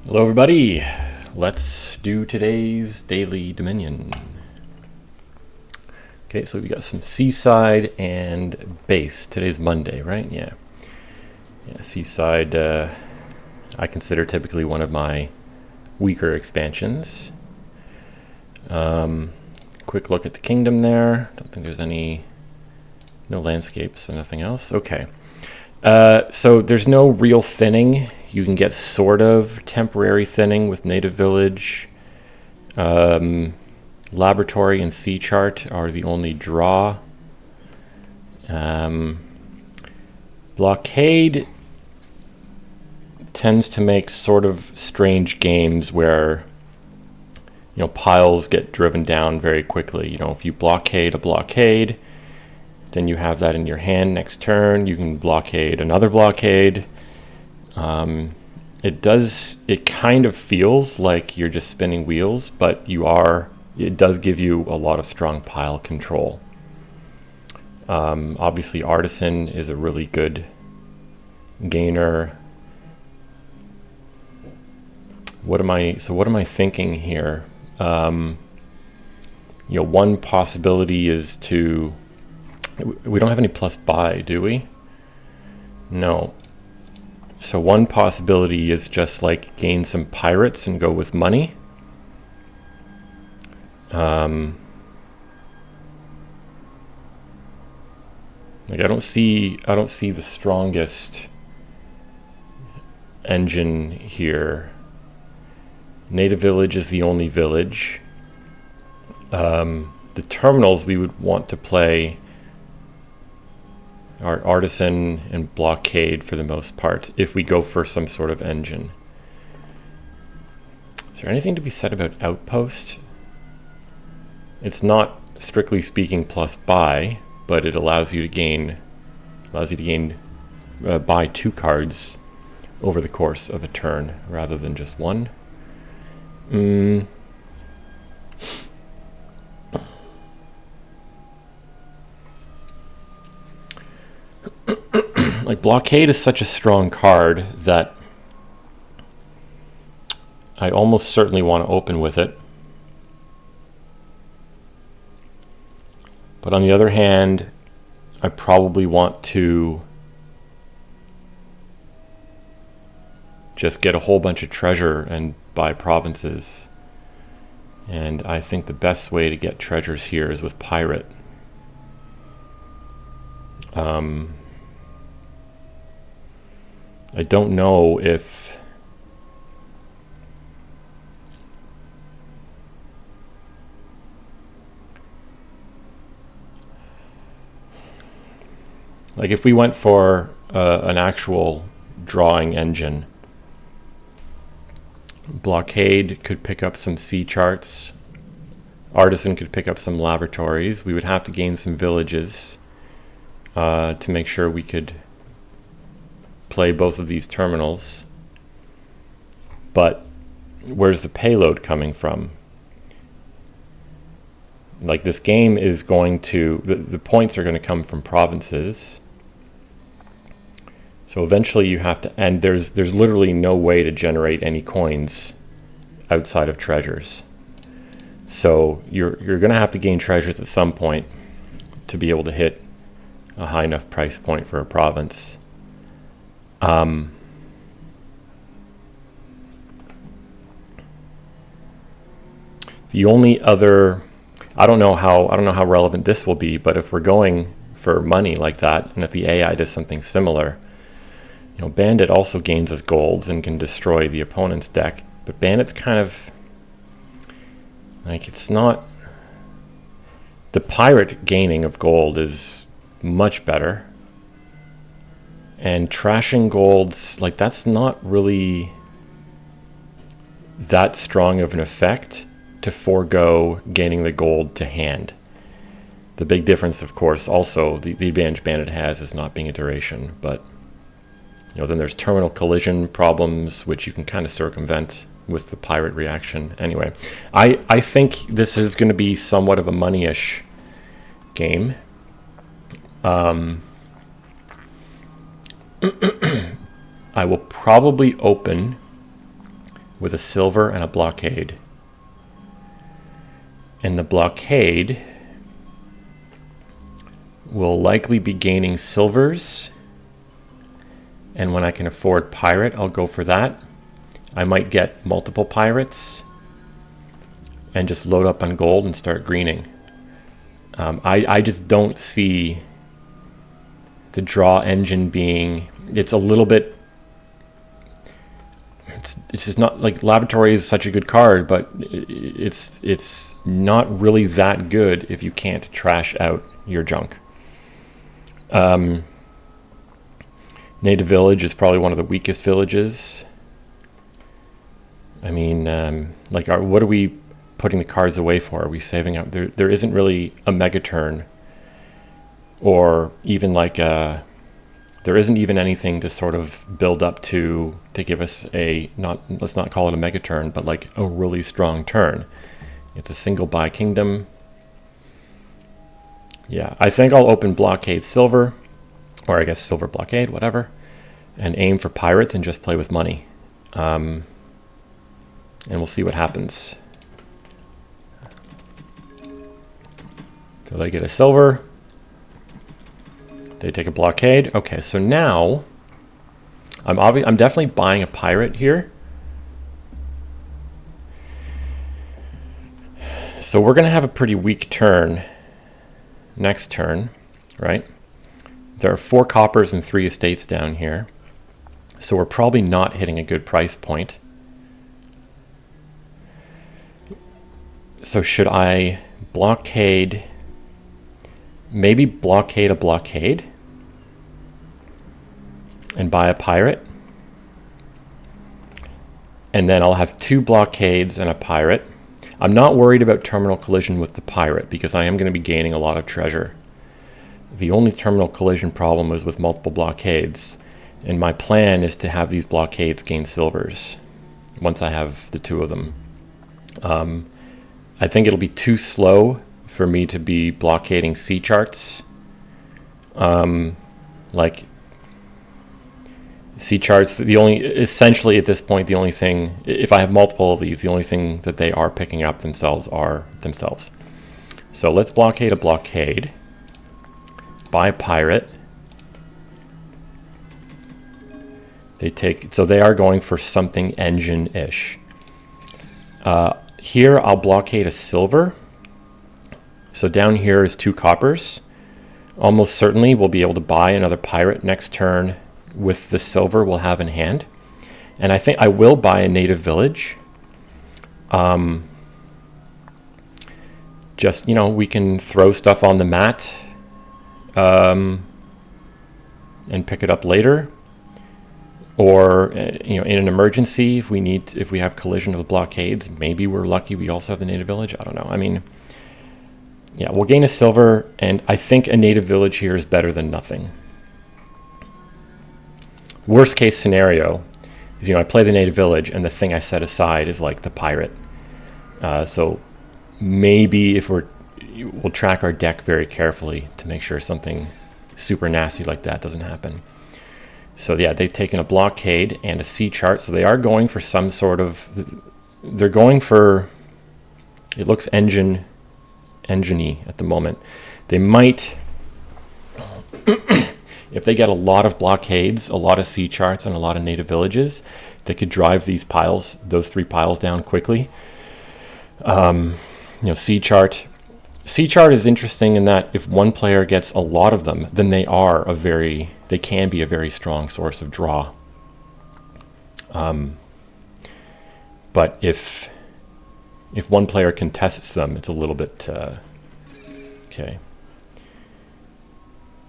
Hello everybody, let's do today's Daily Dominion. Okay, so we got some Seaside and Base. Today's Monday, right? Yeah, Seaside I consider typically one of my weaker expansions. Quick look at the kingdom there. Don't think there's no landscapes and nothing else. Okay. So there's no real thinning. You can get sort of temporary thinning with Native Village. Laboratory and Sea Chart are the only draw. Blockade tends to make sort of strange games where piles get driven down very quickly. If you blockade a blockade, then you have that in your hand next turn. You can blockade another blockade. It kind of feels like you're just spinning wheels, but it does give you a lot of strong pile control. Obviously Artisan is a really good gainer. What am I thinking here? One possibility is we don't have any plus buy, do we? No. So one possibility is just like gain some pirates and go with money. I don't see the strongest engine here. Native Village is the only village. The terminals we would want to play are Artisan and Blockade for the most part, if we go for some sort of engine. Is there anything to be said about Outpost? It's not strictly speaking plus buy, but it allows you to gain buy 2 cards over the course of a turn rather than just one. Like Blockade is such a strong card that I almost certainly want to open with it. But on the other hand, I probably want to just get a whole bunch of treasure and buy provinces. And I think the best way to get treasures here is with Pirate. I don't know if if we went for an actual drawing engine, Blockade could pick up some sea charts, Artisan could pick up some laboratories. We would have to gain some villages to make sure we could play both of these terminals. But where's the payload coming from? Like, this game is going to, the points are going to come from provinces. So eventually you have to, and there's literally no way to generate any coins outside of treasures. So you're going to have to gain treasures at some point to be able to hit a high enough price point for a province. The only other, I don't know how relevant this will be, but if we're going for money like that, and if the AI does something similar, Bandit also gains us golds and can destroy the opponent's deck, but Bandit's kind of like, it's not, the pirate gaining of gold is much better, and trashing golds, like, that's not really that strong of an effect to forego gaining the gold to hand. The big difference, of course, also the advantage Bandit has is not being a duration, but then there's terminal collision problems, which you can kind of circumvent with the pirate reaction. Anyway, I think this is going to be somewhat of a money-ish game. I will probably open with a silver and a blockade. And the blockade will likely be gaining silvers. And when I can afford pirate, I'll go for that. I might get multiple pirates and just load up on gold and start greening. I just don't see the draw engine being, it's a little bit, it's just not, like, Laboratory is such a good card, but it's not really that good if you can't trash out your junk. Native Village is probably one of the weakest villages. I mean, what are we putting the cards away for? Are we saving up? There isn't really a mega turn, or even like there isn't even anything to sort of build up to give us a, let's not call it a mega turn, but like a really strong turn. It's a single buy kingdom. Yeah, I think I'll open blockade silver, or I guess silver blockade, whatever, and aim for pirates and just play with money. And we'll see what happens. So they get a silver. They take a blockade. Okay, so now I'm definitely buying a pirate here. So we're going to have a pretty weak turn next turn, right? There are 4 coppers and 3 estates down here. So we're probably not hitting a good price point. So should I blockade, maybe blockade a blockade and buy a pirate? And then I'll have 2 blockades and a pirate. I'm not worried about terminal collision with the pirate because I am going to be gaining a lot of treasure. The only terminal collision problem is with multiple blockades, and my plan is to have these blockades gain silvers once I have the 2 of them. I think it'll be too slow for me to be blockading C charts. Like C charts, essentially at this point, the only thing, if I have multiple of these, the only thing that they are picking up themselves are themselves. So let's blockade a blockade. Buy pirate. So they are going for something engine-ish. Here I'll blockade a silver. So down here is 2 coppers. Almost certainly we'll be able to buy another pirate next turn with the silver we'll have in hand. And I think I will buy a native village. Just, we can throw stuff on the mat and pick it up later. Or, in an emergency, if we have collision of the blockades, maybe we're lucky we also have the native village. I don't know. I mean, yeah, we'll gain a silver, and I think a native village here is better than nothing. Worst case scenario is, I play the native village, and the thing I set aside is like the pirate. So maybe we'll track our deck very carefully to make sure something super nasty like that doesn't happen. So yeah, they've taken a blockade and a C chart. So they are going for some sort of, they're going for, it looks engine-y at the moment. They might, if they get a lot of blockades, a lot of C charts, and a lot of native villages, they could drive these piles, those 3 piles down quickly. C chart is interesting in that if one player gets a lot of them, then they can be a very strong source of draw. But if one player contests them, it's a little bit okay.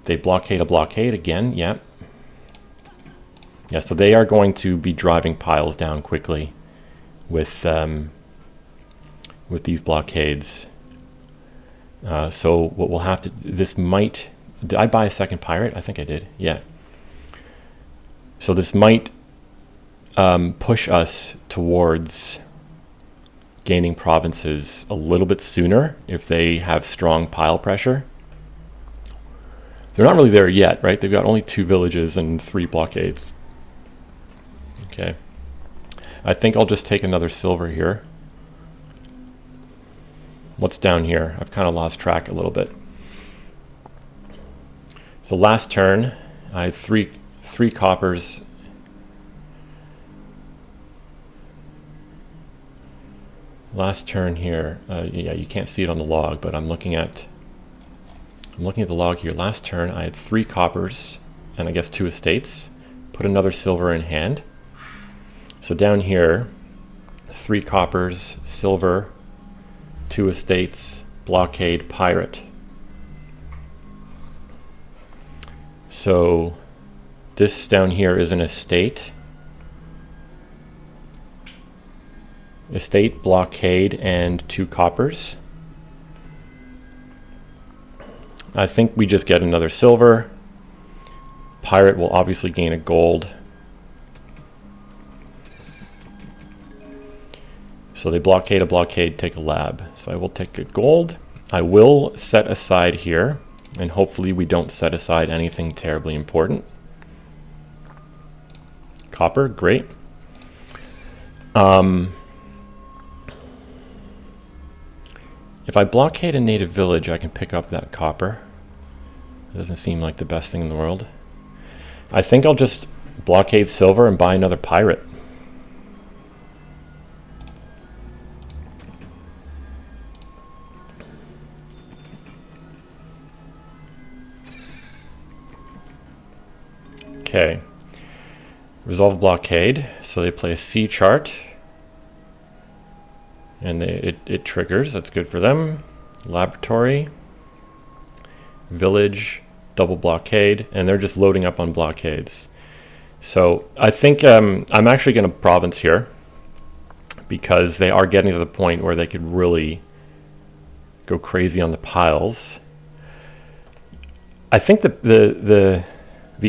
They blockade a blockade again. Yeah. Yeah. So they are going to be driving piles down quickly with these blockades. So what we'll have to, did I buy a second pirate? I think I did. Yeah. So this might push us towards gaining provinces a little bit sooner if they have strong pile pressure. They're not really there yet, right? They've got only 2 villages and 3 blockades. Okay. I think I'll just take another silver here. What's down here? I've kind of lost track a little bit. So last turn, I had three coppers. Last turn here, yeah, you can't see it on the log, but I'm looking at the log here. Last turn, I had 3 coppers and I guess 2 estates. Put another silver in hand. So down here, 3 coppers, silver, 2 estates, blockade, pirate. So this down here is an estate. Estate, blockade, and 2 coppers. I think we just get another silver. Pirate will obviously gain a gold. So they blockade a blockade, take a lab. So I will take a gold. I will set aside here, and hopefully we don't set aside anything terribly important. Copper, great. If I blockade a native village, I can pick up that copper. It doesn't seem like the best thing in the world. I think I'll just blockade silver and buy another pirate. Okay. Resolve blockade. So they play a C chart. And it triggers. That's good for them. Laboratory. Village. Double blockade. And they're just loading up on blockades. So I think I'm actually going to province here, because they are getting to the point where they could really go crazy on the piles. I think the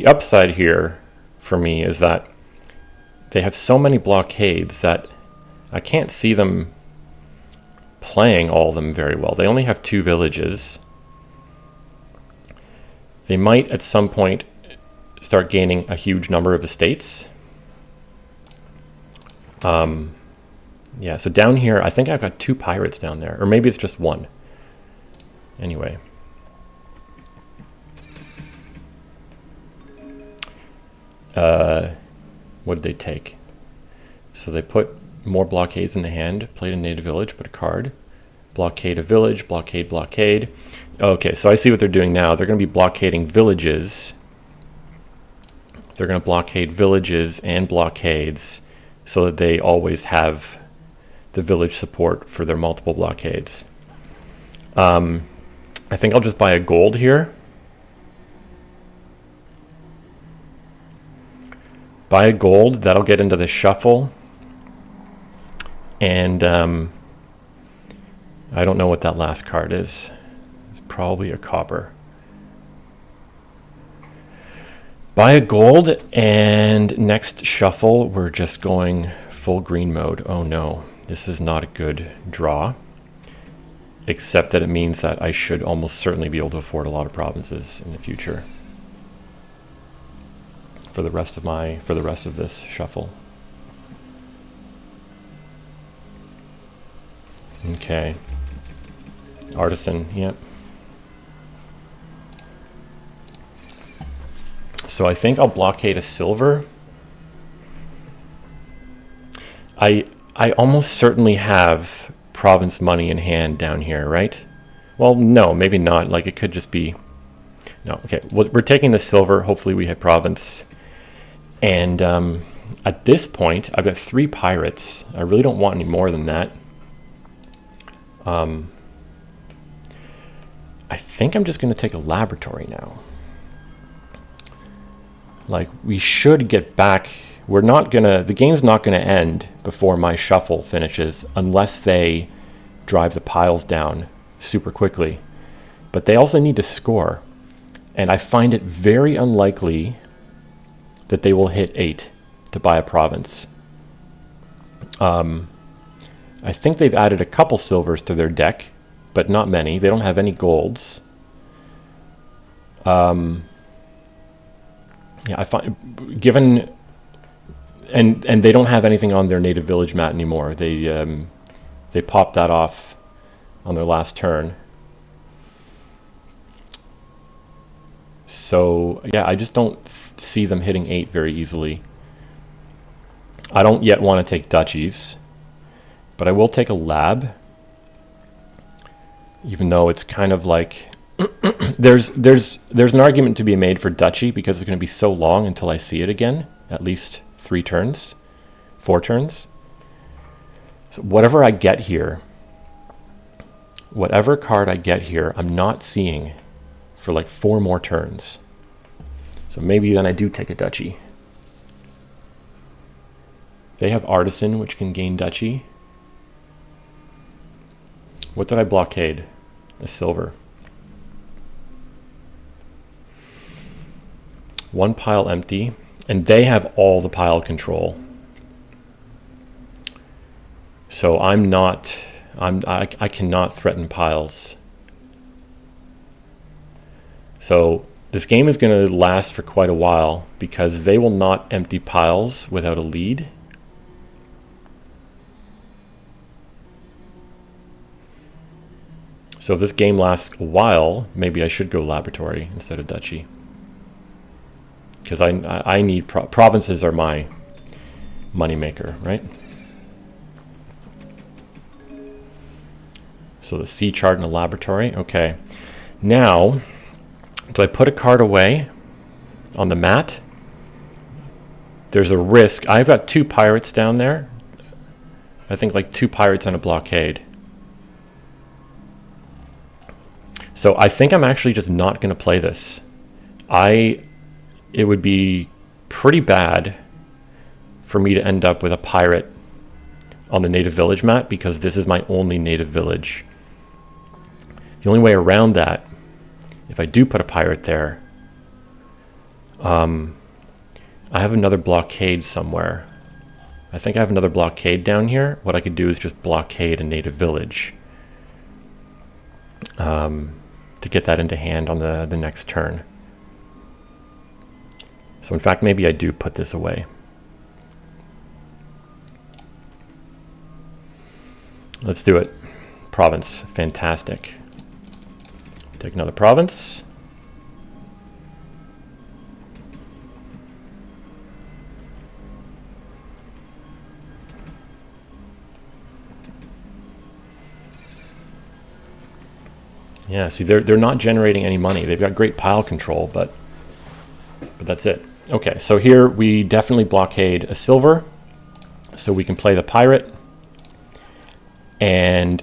upside here for me is that they have so many blockades that I can't see them playing all of them very well. They only have 2 villages. They might at some point start gaining a huge number of estates. Yeah, so down here, I think I've got 2 pirates down there, or maybe it's just 1. Anyway. What did they take? So they put more blockades in the hand, played a native village, put a card, blockade a village, blockade, blockade. Okay, so I see what they're doing now. They're going to be blockading villages. They're going to blockade villages and blockades so that they always have the village support for their multiple blockades. I think I'll just buy a gold here. Buy a gold, that'll get into the shuffle. And I don't know what that last card is. It's probably a copper. Buy a gold, and next shuffle, we're just going full green mode. Oh no, this is not a good draw. Except that it means that I should almost certainly be able to afford a lot of provinces in the future. For the rest of this shuffle. Okay. Artisan, yep. So I think I'll blockade a silver. I almost certainly have province money in hand down here, right? Well, no, maybe not. Like, it could just be... No, okay. Well, we're taking the silver. Hopefully we have province. And at this point, I've got 3 pirates. I really don't want any more than that. I think I'm just going to take a laboratory now. Like, we should get back. We're not going to... The game's not going to end before my shuffle finishes unless they drive the piles down super quickly. But they also need to score. And I find it very unlikely that they will hit 8 to buy a province. I think they've added a couple silvers to their deck, but not many. They don't have any golds. Yeah, I find, given and they don't have anything on their native village mat anymore. They popped that off on their last turn. So yeah, I just don't see them hitting 8 very easily. I don't yet want to take duchies, but I will take a lab, even though it's kind of like there's an argument to be made for duchy because it's going to be so long until I see it again, at least 3 turns, 4 turns. So whatever I get here, whatever card I get here, I'm not seeing for like 4 more turns. So maybe then I do take a duchy. They have artisan, which can gain duchy. What did I blockade? A silver. 1 pile empty, and they have all the pile control. So I cannot threaten piles. So this game is going to last for quite a while because they will not empty piles without a lead. So if this game lasts a while, maybe I should go laboratory instead of duchy. Because I need provinces are my moneymaker, right? So the C chart in a laboratory. Okay. Now, do I put a card away on the mat? There's a risk. I've got 2 pirates down there. I think like 2 pirates and a blockade. So I think I'm actually just not going to play this. It would be pretty bad for me to end up with a pirate on the native village mat because this is my only native village. The only way around that, if I do put a pirate there, I have another blockade somewhere. I think I have another blockade down here. What I could do is just blockade a native village to get that into hand on the next turn. So in fact, maybe I do put this away. Let's do it. Province, fantastic. Take another province. Yeah, see, they're not generating any money. They've got great pile control, but that's it. Okay, so here we definitely blockade a silver, so we can play the pirate. And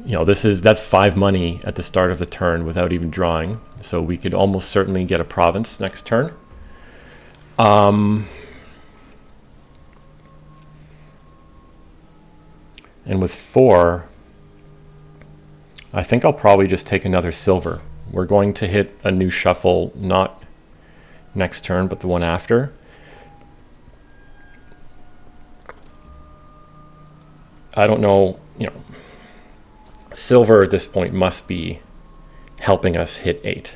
you know, that's 5 money at the start of the turn without even drawing. So we could almost certainly get a province next turn. And with 4, I think I'll probably just take another silver. We're going to hit a new shuffle, not next turn, but the one after. I don't know, you know, silver at this point must be helping us hit 8.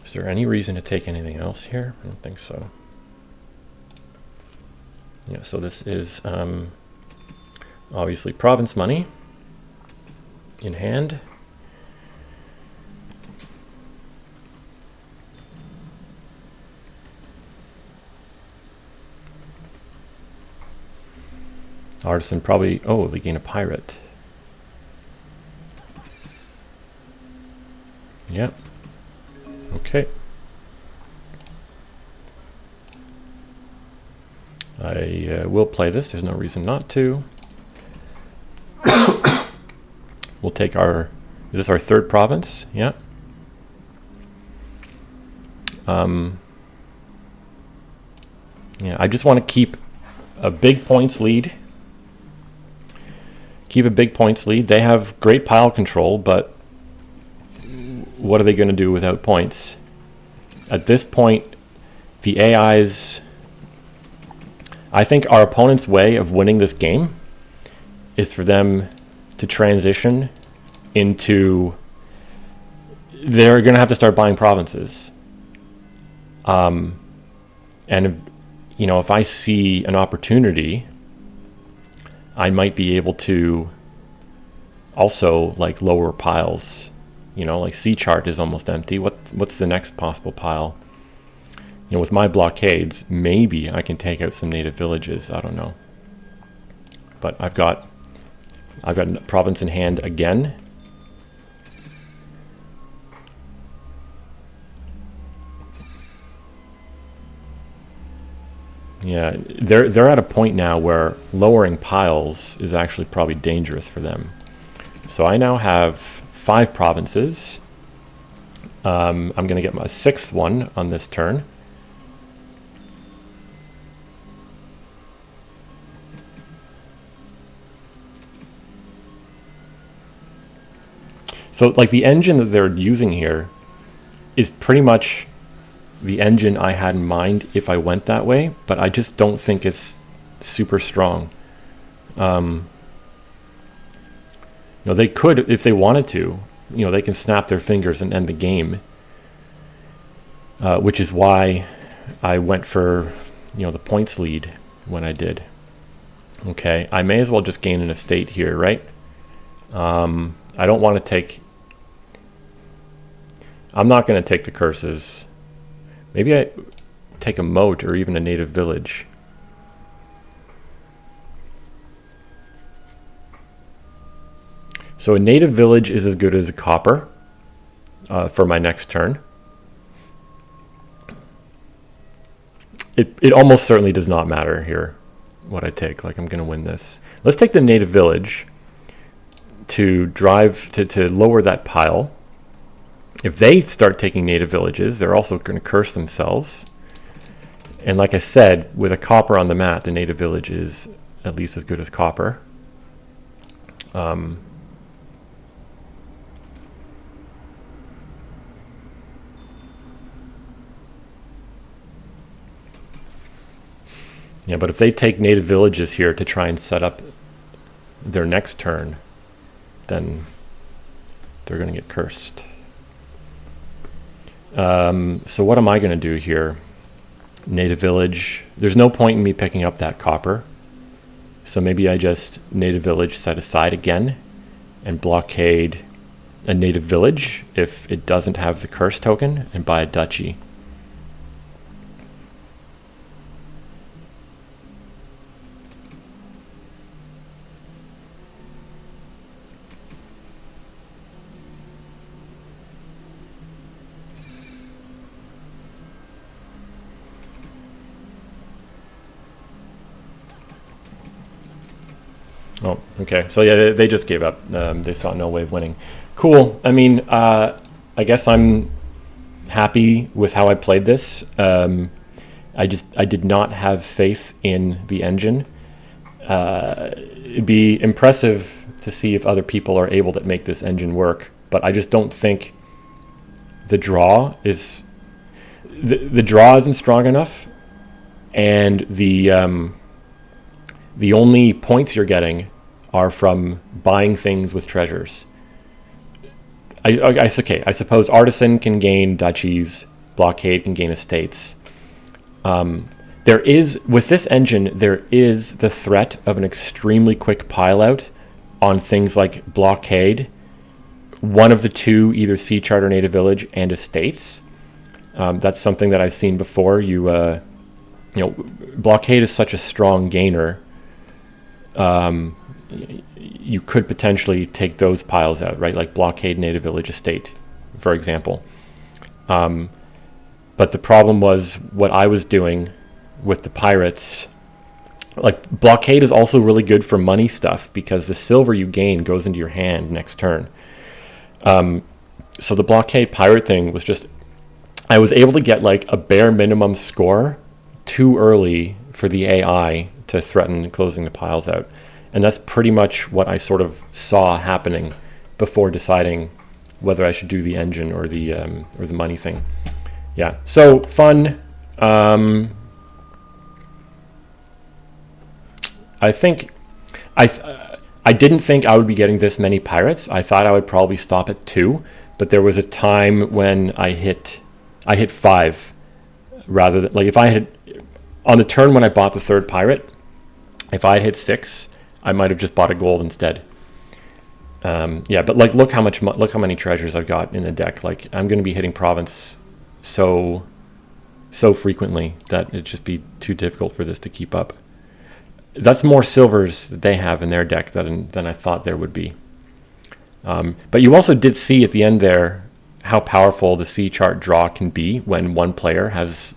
Is there any reason to take anything else here? I don't think so. Yeah, so this is obviously province money in hand. Artisan probably, oh, they gain a pirate. Yep. Okay. I will play this. There's no reason not to. We'll take our, is this our 3rd province? Yeah. Yeah, I just want to keep a big points lead. Keep a big points lead. They have great pile control, but what are they going to do without points? At this point, the AI's... I think our opponent's way of winning this game is for them to transition into, they're going to have to start buying provinces. And, you know, if I see an opportunity, I might be able to also like lower piles. You know, like C chart is almost empty. What's the next possible pile? You know, with my blockades, maybe I can take out some native villages. I don't know. But I've got province in hand again. Yeah, they're at a point now where lowering piles is actually probably dangerous for them. So I now have 5 provinces. I'm going to get my 6th one on this turn. So like the engine that they're using here is pretty much the engine I had in mind if I went that way, but I just don't think it's super strong. You know, they could, if they wanted to, you know, they can snap their fingers and end the game, which is why I went for, you know, the points lead when I did. Okay, I may as well just gain an estate here, right? I don't want to take, I'm not going to take the curses. Maybe I take a moat or even a native village. So a native village is as good as a copper for my next turn. It almost certainly does not matter here what I take. Like, I'm going to win this. Let's take the native village to drive to lower that pile. If they start taking native villages, they're also going to curse themselves. And like I said, with a copper on the mat, the native village is at least as good as copper. Yeah, but if they take native villages here to try and set up their next turn, then they're going to get cursed. So what am I going to do here? Native village. There's no point in me picking up that copper. So maybe I just native village set aside again and blockade a native village if it doesn't have the curse token and buy a duchy. Oh, okay. So yeah, they just gave up. They saw no way of winning. Cool. I mean, I guess I'm happy with how I played this. I did not have faith in the engine. It'd be impressive to see if other people are able to make this engine work, but I just don't think the draw is the draw isn't strong enough, and the only points you're getting are from buying things with treasures. Okay, I suppose Artisan can gain duchies, Blockade can gain estates. There is, with this engine, there is the threat of an extremely quick pile out on things like Blockade, one of the two, either Sea Chart or Native Village, and estates. That's something that I've seen before. You know, Blockade is such a strong gainer. You could potentially take those piles out, right? Like Blockade, Native Village, Estate, for example. But the problem was what I was doing with the pirates. Like, Blockade is also really good for money stuff because the silver you gain goes into your hand next turn. So the Blockade pirate thing was just, I was able to get like a bare minimum score too early for the AI to threaten closing the piles out. And that's pretty much what I sort of saw happening before deciding whether I should do the engine or the money thing. Yeah, so fun. I think I I didn't think I would be getting this many pirates. I thought I would probably stop at 2, but there was a time when I hit 5 rather than, like, if I had, on the turn when I bought the third pirate, if I had hit 6, I might have just bought a gold instead. Yeah, but like, look how many treasures I've got in the deck. Like, I'm going to be hitting province so frequently that it'd just be too difficult for this to keep up. That's more silvers that they have in their deck than I thought there would be. But you also did see at the end there how powerful the C chart draw can be when one player has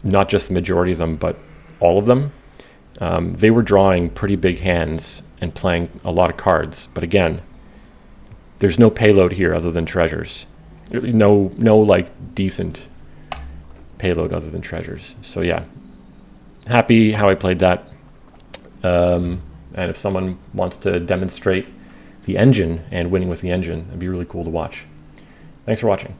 not just the majority of them, but all of them. They were drawing pretty big hands and playing a lot of cards. But again, there's no payload here other than treasures. No like decent payload other than treasures. So yeah, happy how I played that. And if someone wants to demonstrate the engine and winning with the engine, it'd be really cool to watch. Thanks for watching.